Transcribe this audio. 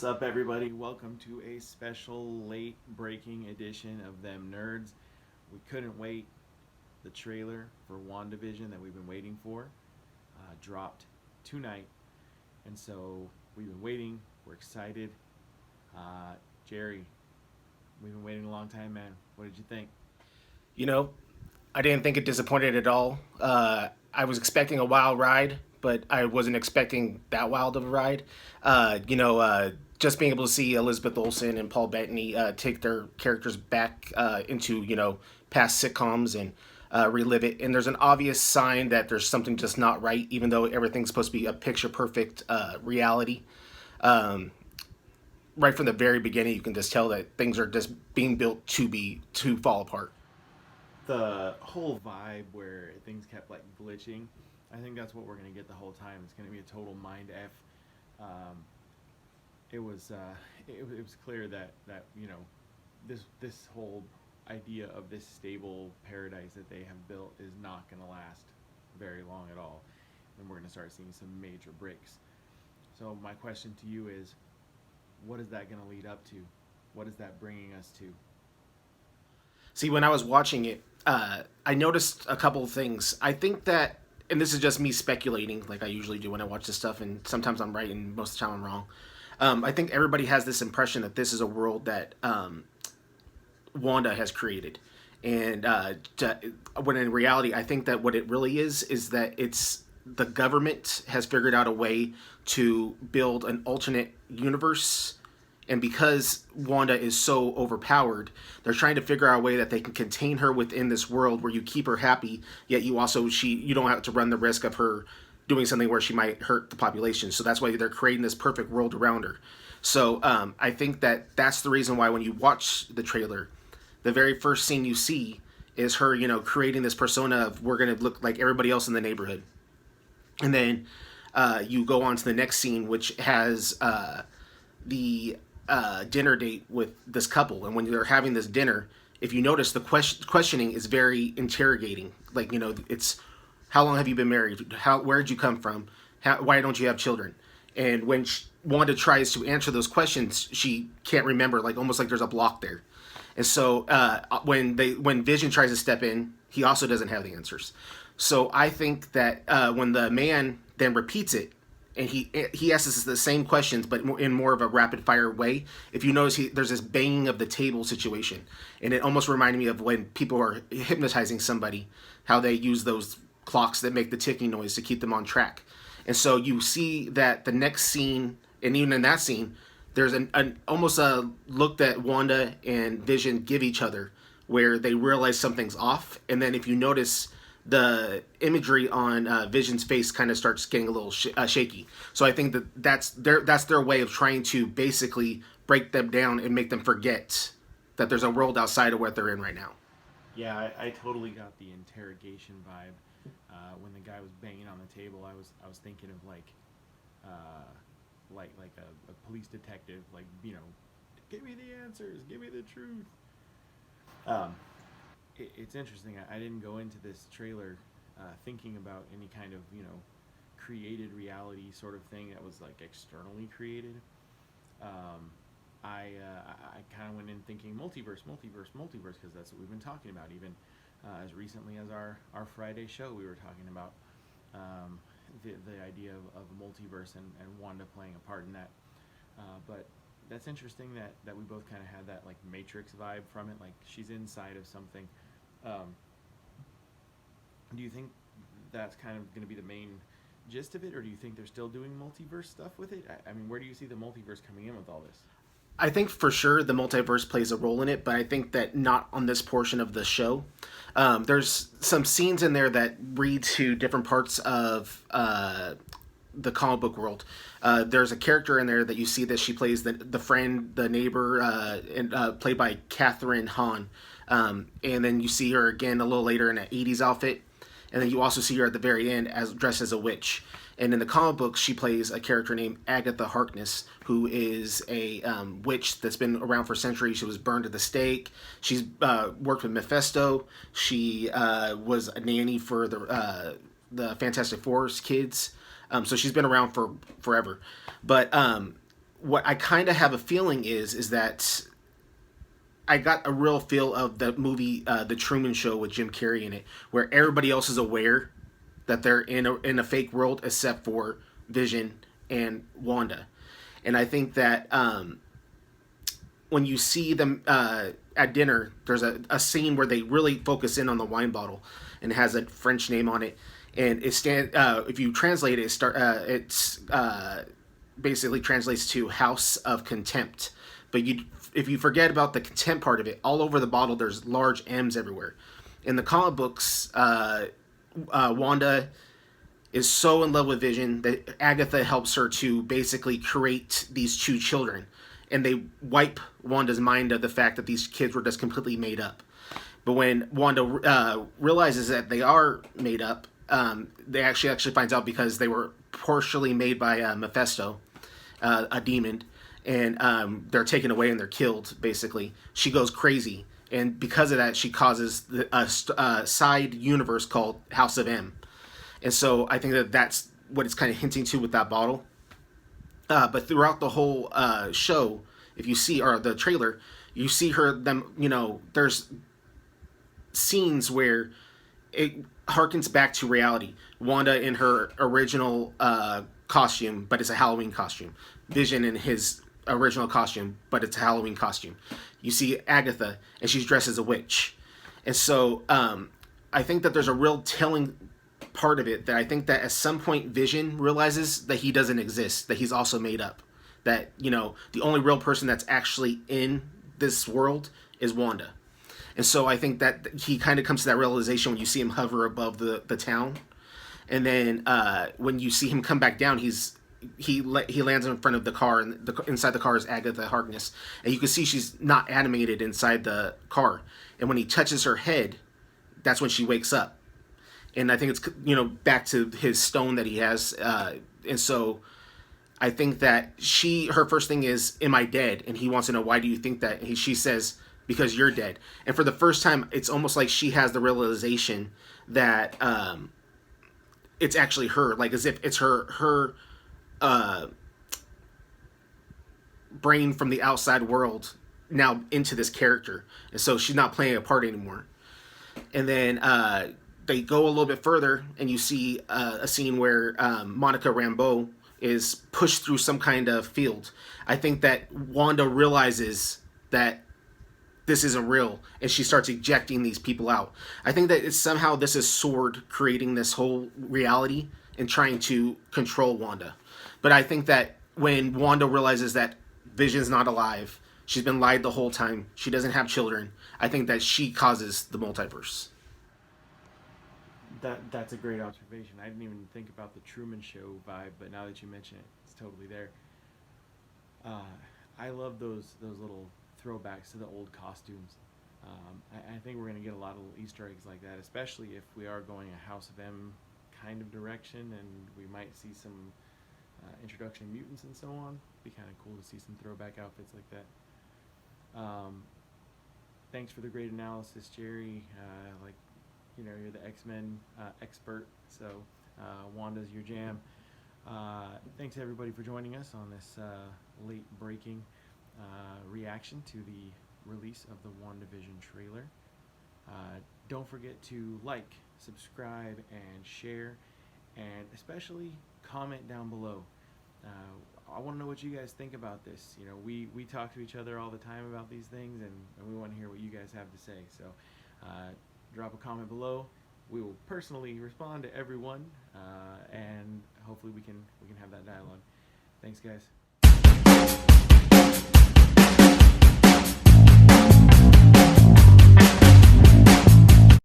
What's up, everybody? Welcome to a special late breaking edition of Them Nerds. We couldn't wait. The trailer for WandaVision that we've been waiting for dropped tonight. And so we've been waiting. We're excited. Jerry, we've been waiting a long time, man. What did you think? You know, I didn't think it disappointed at all. I was expecting a wild ride, but I wasn't expecting that wild of a ride. Just being able to see Elizabeth Olsen and Paul Bettany take their characters back into past sitcoms and relive it, and there's an obvious sign that there's something just not right, even though everything's supposed to be a picture perfect reality. Right from the very beginning, you can just tell that things are just being built to fall apart. The whole vibe where things kept like glitching, I think that's what we're gonna get the whole time. It's gonna be a total mind f. Um, it was clear that this whole idea of this stable paradise that they have built is not gonna last very long at all, and we're gonna start seeing some major breaks. So my question to you is, what is that gonna lead up to? What is that bringing us to? See, when I was watching it, I noticed a couple of things. I think that, and this is just me speculating, like I usually do when I watch this stuff, and sometimes I'm right and most of the time I'm wrong. I think everybody has this impression that this is a world that Wanda has created. And when in reality, I think that what it really is that it's the government has figured out a way to build an alternate universe, and because Wanda is so overpowered, they're trying to figure out a way that they can contain her within this world where you keep her happy, yet you don't have to run the risk of her doing something where she might hurt the population. So that's why they're creating this perfect world around her. So I think that that's the reason why when you watch the trailer, the very first scene you see is her, creating this persona of we're going to look like everybody else in the neighborhood. And then you go on to the next scene, which has the dinner date with this couple. And when they're having this dinner, if you notice, the questioning is very interrogating. Like, it's how long have you been married? Where did you come from? Why don't you have children? And when Wanda tries to answer those questions, she can't remember, like almost like there's a block there. And so when Vision tries to step in, he also doesn't have the answers. So I think that when the man then repeats it, and he asks us the same questions, but in more of a rapid fire way. If you notice, there's this banging of the table situation, and it almost reminded me of when people are hypnotizing somebody, how they use those clocks that make the ticking noise to keep them on track. And so you see that the next scene, and even in that scene, there's an almost a look that Wanda and Vision give each other, where they realize something's off, and then if you notice, the imagery on Vision's face kind of starts getting a little shaky. So I think that's their way of trying to basically break them down and make them forget that there's a world outside of what they're in right now. Yeah, I totally got the interrogation vibe. When the guy was banging on the table, I was thinking of like a police detective, like, give me the answers, give me the truth. Um, it's interesting. I didn't go into this trailer thinking about any kind of created reality sort of thing that was like externally created. Um, I kind of went in thinking multiverse, because that's what we've been talking about. Even as recently as our Friday show, we were talking about the idea of a multiverse and Wanda playing a part in that. But that's interesting that we both kind of had that like Matrix vibe from it, like she's inside of something. Um, do you think that's kind of going to be the main gist of it, or do you think they're still doing multiverse stuff with it? I mean, where do you see the multiverse coming in with all this? I think for sure the multiverse plays a role in it, but I think that not on this portion of the show. There's some scenes in there that read to different parts of the comic book world. There's a character in there that you see that she plays the friend, the neighbor, played by Catherine Hahn. And then you see her again a little later in an 80s outfit. And then you also see her at the very end as dressed as a witch. And in the comic books, she plays a character named Agatha Harkness, who is a witch that's been around for centuries. She was burned at the stake. She's worked with Mephisto. She was a nanny for the Fantastic Four's kids. So she's been around for forever. But what I kind of have a feeling is that I got a real feel of the movie, The Truman Show with Jim Carrey in it, where everybody else is aware that they're in a fake world except for Vision and Wanda. And I think that when you see them at dinner, there's a scene where they really focus in on the wine bottle, and it has a French name on it. And if you translate it, it's basically translates to House of Contempt. But if you forget about the contempt part of it, all over the bottle there's large M's everywhere. In the comic books, Wanda is so in love with Vision that Agatha helps her to basically create these two children, and they wipe Wanda's mind of the fact that these kids were just completely made up. But when Wanda realizes that they are made up, they actually finds out because they were partially made by Mephisto, a demon, and they're taken away and they're killed. Basically, she goes crazy, and because of that, she causes a side universe called House of M. And so I think that that's what it's kind of hinting to with that bottle. But throughout the whole show, if you see, or the trailer, you see there's scenes where it harkens back to reality. Wanda in her original costume, but it's a Halloween costume. Vision in his original costume, but it's a Halloween costume. You see Agatha, and she's dressed as a witch. And so I think that there's a real telling part of it, that I think that at some point Vision realizes that he doesn't exist, that he's also made up. That, the only real person that's actually in this world is Wanda. And so I think that he kind of comes to that realization when you see him hover above the town. And then when you see him come back down, he lands in front of the car, and inside the car is Agatha Harkness. And you can see she's not animated inside the car. And when he touches her head, that's when she wakes up. And I think it's, back to his stone that he has. And so I think that her first thing is, am I dead? And he wants to know, why do you think that? And she says, because you're dead. And for the first time, it's almost like she has the realization that it's actually her, like as if it's her brain from the outside world now into this character. And so she's not playing a part anymore. And then they go a little bit further, and you see a scene where Monica Rambeau is pushed through some kind of field. I think that Wanda realizes that this isn't real, and she starts ejecting these people out. I think that it's somehow this is Sword creating this whole reality and trying to control Wanda. But I think that when Wanda realizes that Vision's not alive, she's been lied the whole time, she doesn't have children, I think that she causes the multiverse. That's a great observation. I didn't even think about the Truman Show vibe, but now that you mention it, it's totally there. I love those little throwbacks to the old costumes. I think we're going to get a lot of little Easter eggs like that, especially if we are going a House of M kind of direction, and we might see some introduction of mutants and so on. Be kind of cool to see some throwback outfits like that. Thanks for the great analysis, Jerry. You're the X-Men expert, so Wanda's your jam. Thanks everybody for joining us on this late breaking reaction to the release of the WandaVision trailer. Don't forget to like, subscribe, and share, and especially comment down below. I want to know what you guys think about this. We talk to each other all the time about these things, and we want to hear what you guys have to say. So drop a comment below. We will personally respond to everyone, and hopefully we can have that dialogue. Thanks, guys.